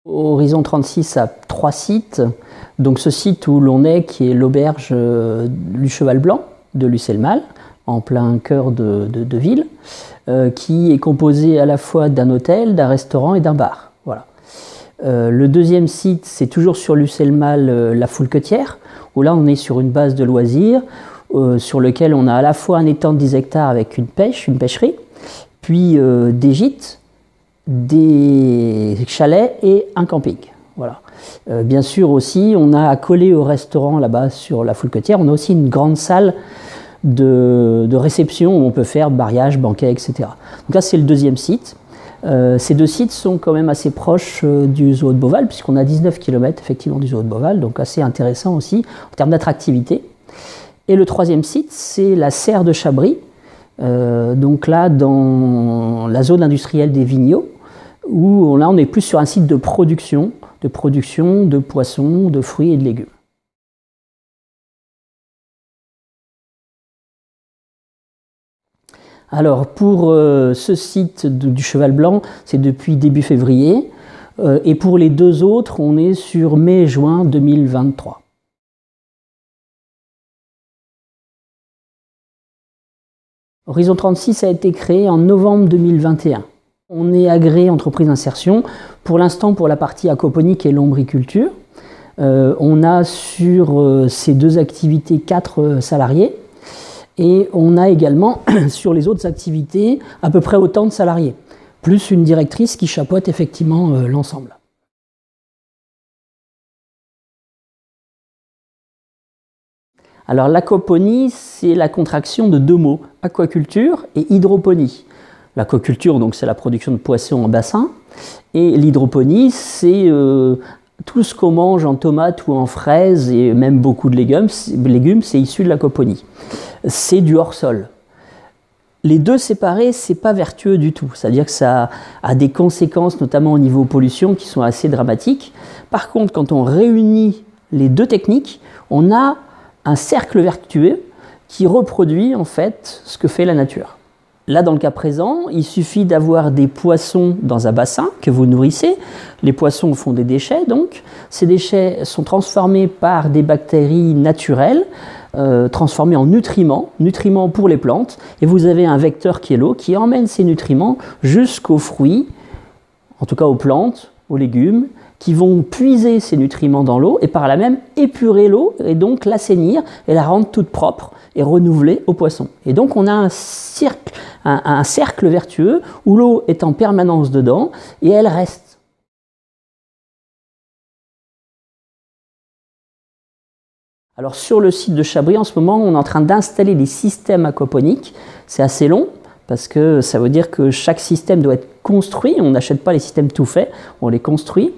Horizon 36 a 3 sites. Donc ce site où l'on est, qui est l'auberge du Cheval Blanc de Lucé-le-Mal, en plein cœur de ville, qui est composé à la fois d'un hôtel, d'un restaurant et d'un bar. Voilà. Le deuxième site, c'est toujours sur Lucé-le-Mal, la Foulquetière, où là on est sur une base de loisirs, sur lequel on a à la fois un étang de 10 hectares avec une pêcherie, puis des gîtes, des chalets et un camping. Voilà. Bien sûr aussi, on a accolé au restaurant là-bas sur la Foulquetière, on a aussi une grande salle de réception où on peut faire mariage, banquet, etc. Donc là, c'est le deuxième site. Ces deux sites sont quand même assez proches du zoo de Beauval, puisqu'on a 19 km effectivement du zoo de Beauval, donc assez intéressant aussi en termes d'attractivité. Et le troisième site, c'est la serre de Chabris, donc là dans la zone industrielle des Vigneaux, où là on est plus sur un site de production de poissons, de fruits et de légumes. Alors pour ce site du Cheval Blanc, c'est depuis début février, et pour les deux autres, on est sur mai-juin 2023. Horizon 36 a été créé en novembre 2021. On est agréé entreprise d'insertion, pour l'instant pour la partie aquaponique et lombriculture. On a sur ces deux activités 4 salariés et on a également sur les autres activités à peu près autant de salariés, plus une directrice qui chapeaute effectivement l'ensemble. Alors l'aquaponie, c'est la contraction de 2 mots, aquaculture et hydroponie. L'aquaculture, donc c'est la production de poissons en bassin, et l'hydroponie, c'est tout ce qu'on mange en tomates ou en fraises, et même beaucoup de légumes, c'est issu de l'aquaponie. C'est du hors-sol. Les deux séparés, c'est pas vertueux du tout, c'est-à-dire que ça a des conséquences, notamment au niveau pollution, qui sont assez dramatiques. Par contre, quand on réunit les deux techniques, on a un cercle vertueux qui reproduit en fait ce que fait la nature. Là, dans le cas présent, il suffit d'avoir des poissons dans un bassin que vous nourrissez. Les poissons font des déchets, donc. Ces déchets sont transformés par des bactéries naturelles, transformés en nutriments pour les plantes. Et vous avez un vecteur qui est l'eau, qui emmène ces nutriments jusqu'aux fruits, en tout cas aux plantes, aux légumes, qui vont puiser ces nutriments dans l'eau et par là même épurer l'eau et donc l'assainir et la rendre toute propre et renouvelée aux poissons. Et donc on a un cercle vertueux où l'eau est en permanence dedans et elle reste. Alors sur le site de Chabris, en ce moment, on est en train d'installer des systèmes aquaponiques. C'est assez long parce que ça veut dire que chaque système doit être construit. On n'achète pas les systèmes tout faits, on les construit.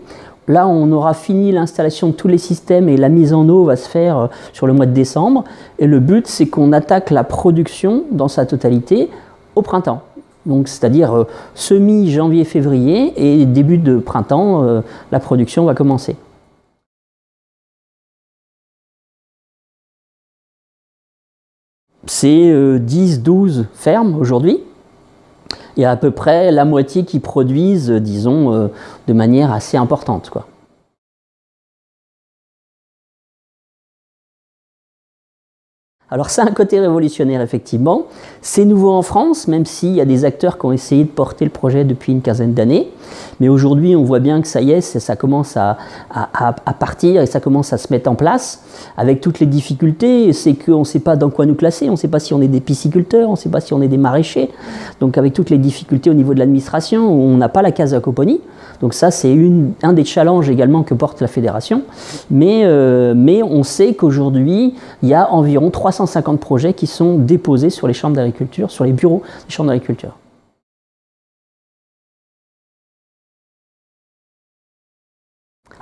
Là, on aura fini l'installation de tous les systèmes et la mise en eau va se faire sur le mois de décembre. Et le but, c'est qu'on attaque la production dans sa totalité au printemps. Donc, c'est-à-dire semi-janvier-février et début de printemps, la production va commencer. C'est 10-12 fermes aujourd'hui. Il y a à peu près la moitié qui produisent, disons, de manière assez importante, quoi. Alors c'est un côté révolutionnaire, effectivement. C'est nouveau en France, même s'il y a des acteurs qui ont essayé de porter le projet depuis une quinzaine d'années. Mais aujourd'hui, on voit bien que ça y est, ça commence à partir et ça commence à se mettre en place, avec toutes les difficultés. C'est qu'on ne sait pas dans quoi nous classer, on ne sait pas si on est des pisciculteurs, on ne sait pas si on est des maraîchers. Donc avec toutes les difficultés au niveau de l'administration, on n'a pas la case aquaponie. Donc ça, c'est un des challenges également que porte la fédération. Mais on sait qu'aujourd'hui, il y a environ 350 projets qui sont déposés sur les chambres d'agriculture, sur les bureaux des chambres d'agriculture.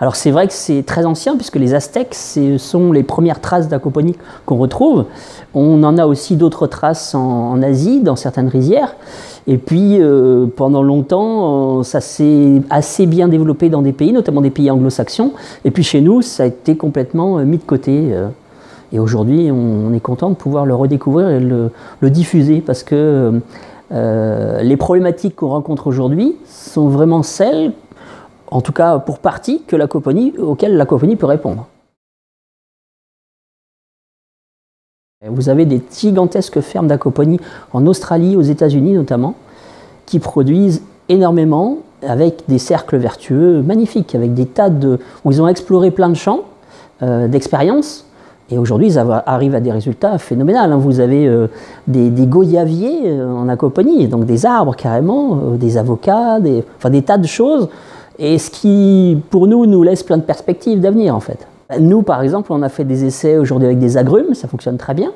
Alors c'est vrai que c'est très ancien puisque les Aztèques, ce sont les premières traces d'aquaponie qu'on retrouve. On en a aussi d'autres traces en Asie, dans certaines rizières. Et puis pendant longtemps, ça s'est assez bien développé dans des pays, notamment des pays anglo-saxons. Et puis chez nous, ça a été complètement mis de côté. Et aujourd'hui, on est content de pouvoir le redécouvrir et le diffuser parce que les problématiques qu'on rencontre aujourd'hui sont vraiment celles en tout cas pour partie, auxquelles l'aquaponie peut répondre. Vous avez des gigantesques fermes d'aquaponie en Australie, aux États-Unis notamment, qui produisent énormément avec des cercles vertueux magnifiques, avec des tas où ils ont exploré plein de champs d'expérience. Et aujourd'hui, ils arrivent à des résultats phénoménals. Vous avez des goyaviers en aquaponie, donc des arbres carrément, des avocats, enfin des tas de choses. Et ce qui, pour nous laisse plein de perspectives d'avenir en fait. Nous, par exemple, on a fait des essais aujourd'hui avec des agrumes, ça fonctionne très bien.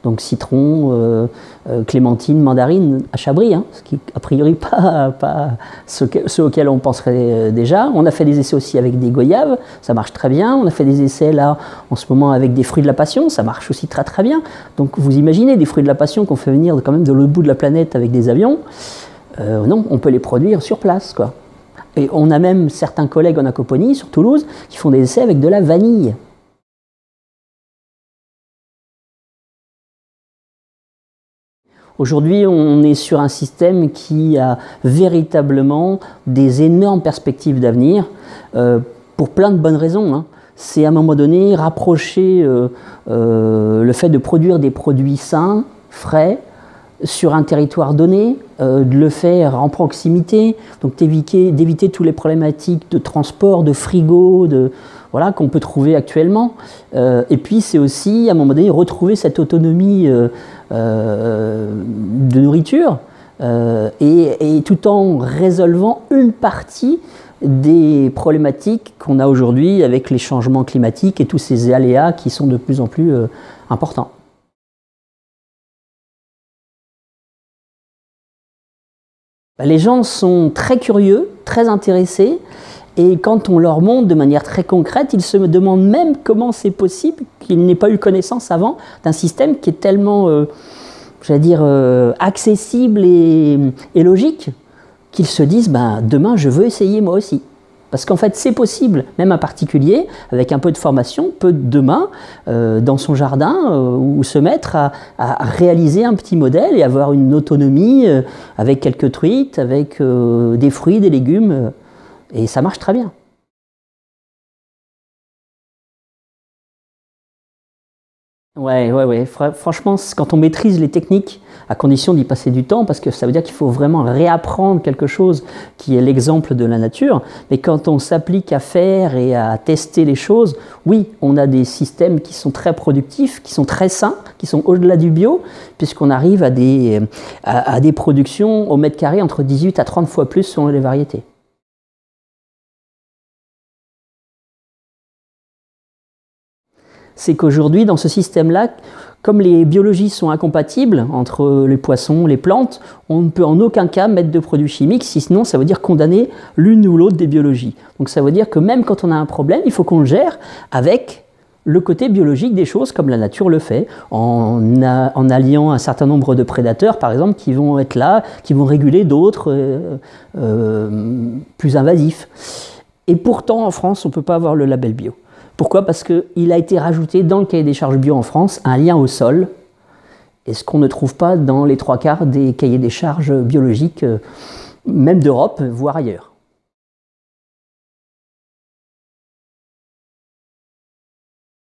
Donc citron, clémentine, mandarine à Chabris, ce qui a priori pas ceux auxquels on penserait déjà. On a fait des essais aussi avec des goyaves, ça marche très bien. On a fait des essais là en ce moment avec des fruits de la passion, ça marche aussi très très bien. Donc vous imaginez des fruits de la passion qu'on fait venir quand même de l'autre bout de la planète avec des avions. Non, on peut les produire sur place, quoi. Et on a même certains collègues en aquaponie sur Toulouse qui font des essais avec de la vanille. Aujourd'hui, on est sur un système qui a véritablement des énormes perspectives d'avenir pour plein de bonnes raisons. C'est à un moment donné rapprocher le fait de produire des produits sains, frais, sur un territoire donné, de le faire en proximité, donc d'éviter toutes les problématiques de transport, de frigo, voilà, qu'on peut trouver actuellement. Et puis c'est aussi, à un moment donné, retrouver cette autonomie de nourriture et tout en résolvant une partie des problématiques qu'on a aujourd'hui avec les changements climatiques et tous ces aléas qui sont de plus en plus importants. Les gens sont très curieux, très intéressés, et quand on leur montre de manière très concrète, ils se demandent même comment c'est possible qu'ils n'aient pas eu connaissance avant d'un système qui est tellement, j'allais dire, accessible et logique, qu'ils se disent demain je veux essayer moi aussi. Parce qu'en fait c'est possible, même un particulier, avec un peu de formation, peut demain, dans son jardin, ou se mettre à réaliser un petit modèle et avoir une autonomie avec quelques truites, avec des fruits, des légumes, et ça marche très bien. Ouais. Franchement, quand on maîtrise les techniques, à condition d'y passer du temps, parce que ça veut dire qu'il faut vraiment réapprendre quelque chose qui est l'exemple de la nature, mais quand on s'applique à faire et à tester les choses, oui, on a des systèmes qui sont très productifs, qui sont très sains, qui sont au-delà du bio, puisqu'on arrive à des productions au mètre carré entre 18 à 30 fois plus selon les variétés. C'est qu'aujourd'hui, dans ce système-là, comme les biologies sont incompatibles entre les poissons, les plantes, on ne peut en aucun cas mettre de produits chimiques, sinon ça veut dire condamner l'une ou l'autre des biologies. Donc ça veut dire que même quand on a un problème, il faut qu'on le gère avec le côté biologique des choses, comme la nature le fait, en alliant un certain nombre de prédateurs, par exemple, qui vont être là, qui vont réguler d'autres plus invasifs. Et pourtant, en France, on ne peut pas avoir le label bio. Pourquoi? Parce qu'il a été rajouté dans le cahier des charges bio en France un lien au sol, et ce qu'on ne trouve pas dans les 3/4 des cahiers des charges biologiques, même d'Europe, voire ailleurs.